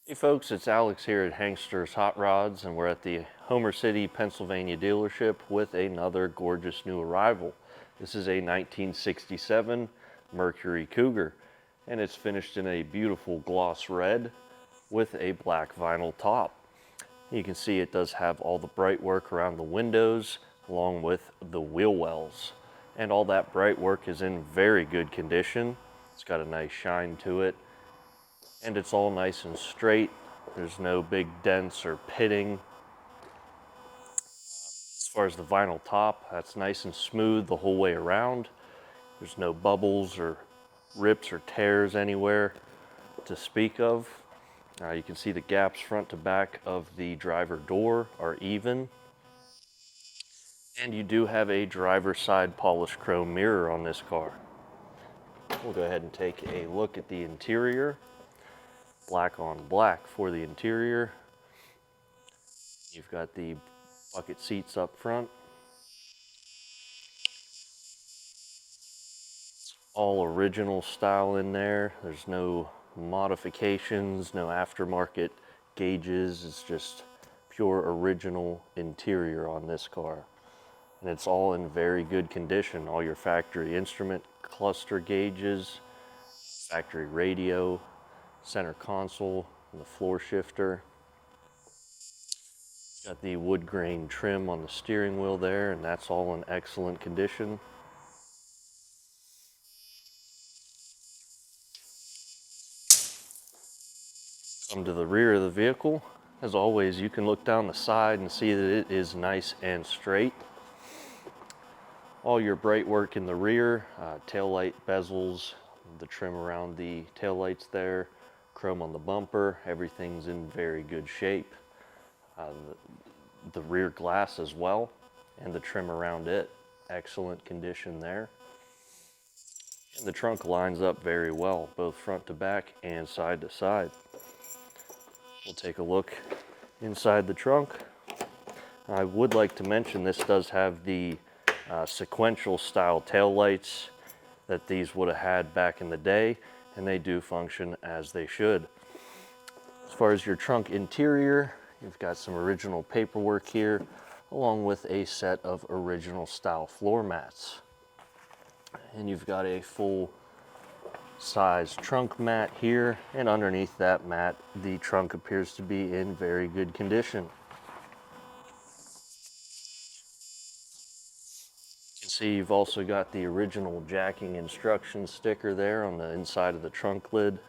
Hey folks, it's Alex here at Hankster's Hot Rods, and we're at the Homer City, Pennsylvania dealership with another gorgeous new arrival. This is a 1967 Mercury Cougar, and it's finished in a beautiful gloss red with a black vinyl top. You can see it does have all the bright work around the windows along with the wheel wells, and all that bright work is in very good condition. It's got a nice shine to it, and it's all nice and straight. There's no big dents or pitting. As far as the vinyl top, that's nice and smooth the whole way around. There's no bubbles or rips or tears anywhere to speak of. You can see the gaps front to back of the driver door are even. And you do have a driver's side polished chrome mirror on this car. We'll go ahead and take a look at the interior. Black on black for the interior. You've got the bucket seats up front. All original style in there. There's no modifications, no aftermarket gauges. It's just pure original interior on this car. And it's all in very good condition. All your factory instrument cluster gauges, factory radio, center console, and the floor shifter. Got the wood grain trim on the steering wheel there, and that's all in excellent condition. Come to the rear of the vehicle. As always, you can look down the side and see that it is nice and straight. All your bright work in the rear, taillight bezels, the trim around the taillights there, chrome on the bumper, everything's in very good shape. The rear glass as well, and the trim around it, excellent condition there. And the trunk lines up very well, both front to back and side to side. We'll take a look inside the trunk. I would like to mention this does have the sequential style tail lights that these would have had back in the day, and they do function as they should. As far as your trunk interior, you've got some original paperwork here, along with a set of original style floor mats. And you've got a full size trunk mat here, and underneath that mat, the trunk appears to be in very good condition. See, you've also got the original jacking instruction sticker there on the inside of the trunk lid. And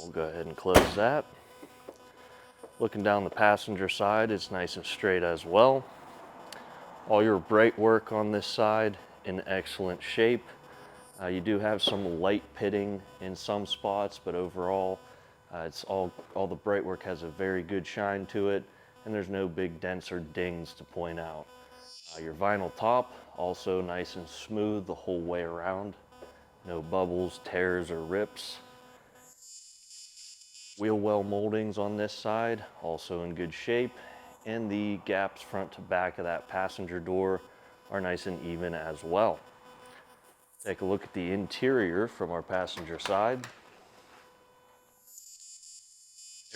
we'll go ahead and close that. Looking down the passenger side, it's nice and straight as well. All your bright work on this side in excellent shape. You do have some light pitting in some spots, but overall, it's all the bright work has a very good shine to it, and there's no big dents or dings to point out. Your vinyl top, also nice and smooth the whole way around. No bubbles, tears, or rips. Wheel well moldings on this side, also in good shape. And the gaps front to back of that passenger door are nice and even as well. Take a look at the interior from our passenger side.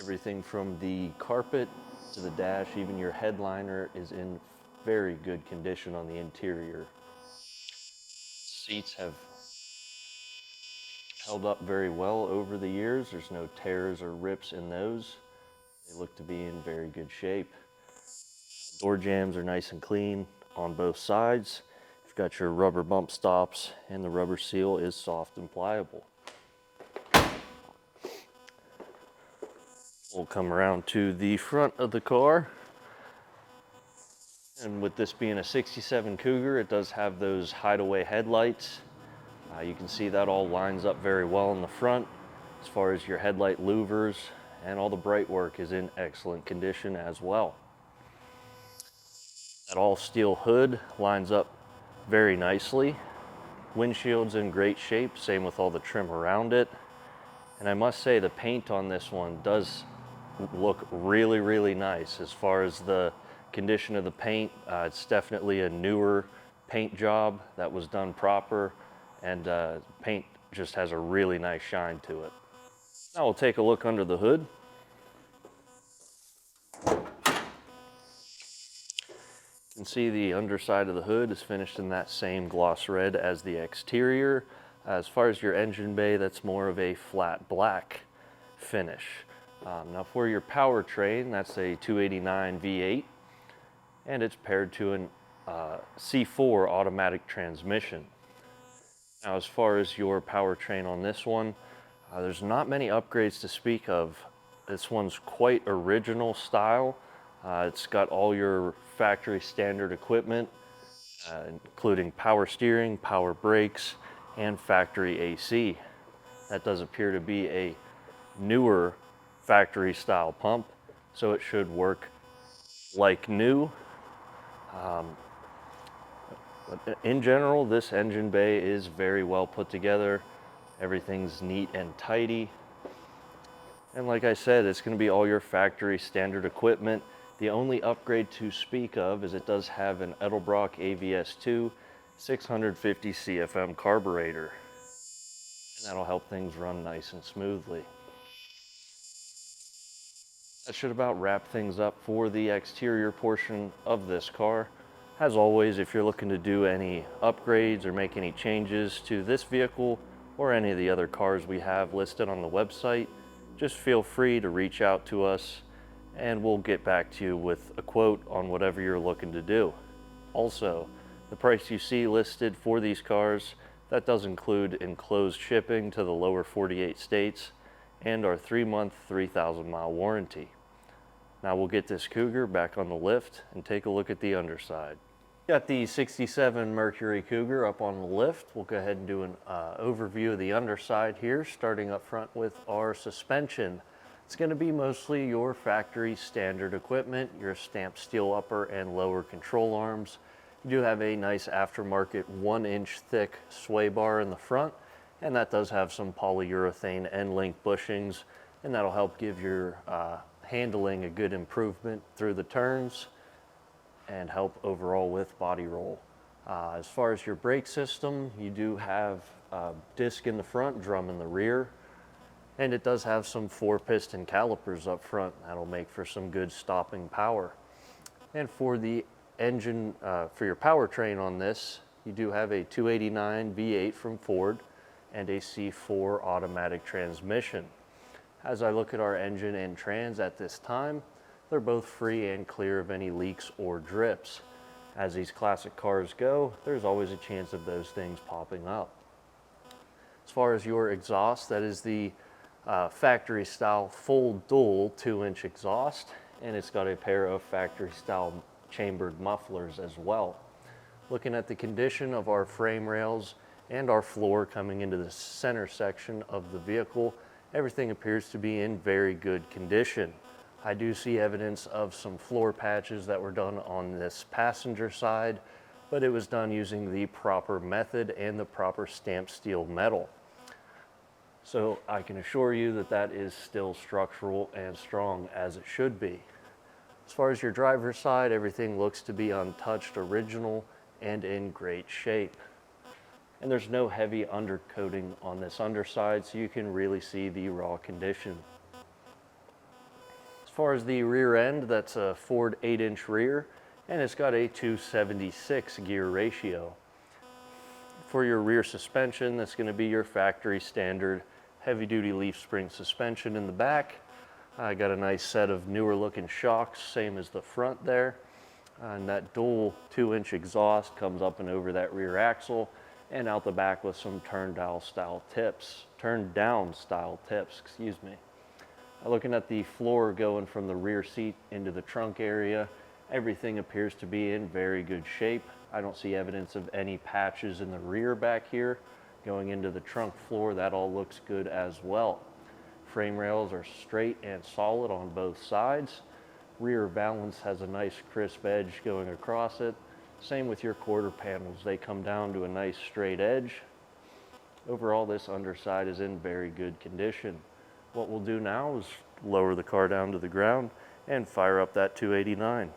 Everything from the carpet to the dash, even your headliner is in very good condition on the interior. Seats have held up very well over the years. There's no tears or rips in those. They look to be in very good shape. Door jambs are nice and clean on both sides. You've got your rubber bump stops, and the rubber seal is soft and pliable. We'll come around to the front of the car. And with this being a 67 Cougar, it does have those hideaway headlights. You can see that all lines up very well in the front as far as your headlight louvers, and all the bright work is in excellent condition as well. That all steel hood lines up very nicely. Windshield's in great shape, same with all the trim around it. And I must say the paint on this one does look really, really nice as far as the condition of the paint. It's definitely a newer paint job that was done proper, and paint just has a really nice shine to it. Now we'll take a look under the hood. You can see the underside of the hood is finished in that same gloss red as the exterior. As far as your engine bay, that's more of a flat black finish. Now for your powertrain, that's a 289 V8, and it's paired to an C4 automatic transmission. Now as far as your powertrain on this one, there's not many upgrades to speak of. This one's quite original style. It's got all your factory standard equipment, including power steering, power brakes, and factory AC. That does appear to be a newer factory style pump, so it should work like new. But in general, this engine bay is very well put together. Everything's neat and tidy. And like I said, it's going to be all your factory standard equipment. The only upgrade to speak of is it does have an Edelbrock AVS2 650 CFM carburetor. And that'll help things run nice and smoothly. That should about wrap things up for the exterior portion of this car. As always, if you're looking to do any upgrades or make any changes to this vehicle or any of the other cars we have listed on the website, just feel free to reach out to us and we'll get back to you with a quote on whatever you're looking to do. Also, the price you see listed for these cars, that does include enclosed shipping to the lower 48 states and our 3-month, 3,000-mile warranty. Now we'll get this Cougar back on the lift and take a look at the underside. Got the 67 Mercury Cougar up on the lift. We'll go ahead and do an overview of the underside here, starting up front with our suspension. It's going to be mostly your factory standard equipment, your stamped steel upper and lower control arms. You do have a nice aftermarket 1-inch thick sway bar in the front, and that does have some polyurethane end link bushings, and that'll help give your handling a good improvement through the turns and help overall with body roll. As far as your brake system, you do have a disc in the front, drum in the rear, and it does have some 4-piston calipers up front. That'll make for some good stopping power. And for the engine, for your powertrain on this, you do have a 289 V8 from Ford and a C4 automatic transmission. As I look at our engine and trans at this time, they're both free and clear of any leaks or drips. As these classic cars go, there's always a chance of those things popping up. As far as your exhaust, that is the factory style full dual 2-inch exhaust, and it's got a pair of factory style chambered mufflers as well. Looking at the condition of our frame rails and our floor coming into the center section of the vehicle, everything appears to be in very good condition. I do see evidence of some floor patches that were done on this passenger side, but it was done using the proper method and the proper stamped steel metal. So I can assure you that that is still structural and strong as it should be. As far as your driver's side, everything looks to be untouched, original, and in great shape. And there's no heavy undercoating on this underside, so you can really see the raw condition. As far as the rear end, that's a Ford 8-inch rear, and it's got a 276 gear ratio. For your rear suspension, that's going to be your factory standard heavy-duty leaf spring suspension in the back. I got a nice set of newer looking shocks, same as the front there. And that dual 2-inch exhaust comes up and over that rear axle and out the back with some turned down style tips, excuse me. Looking at the floor going from the rear seat into the trunk area, everything appears to be in very good shape. I don't see evidence of any patches in the rear back here. Going into the trunk floor, that all looks good as well. Frame rails are straight and solid on both sides. Rear valance has a nice crisp edge going across it. Same with your quarter panels. They come down to a nice straight edge. Overall, this underside is in very good condition. What we'll do now is lower the car down to the ground and fire up that 289.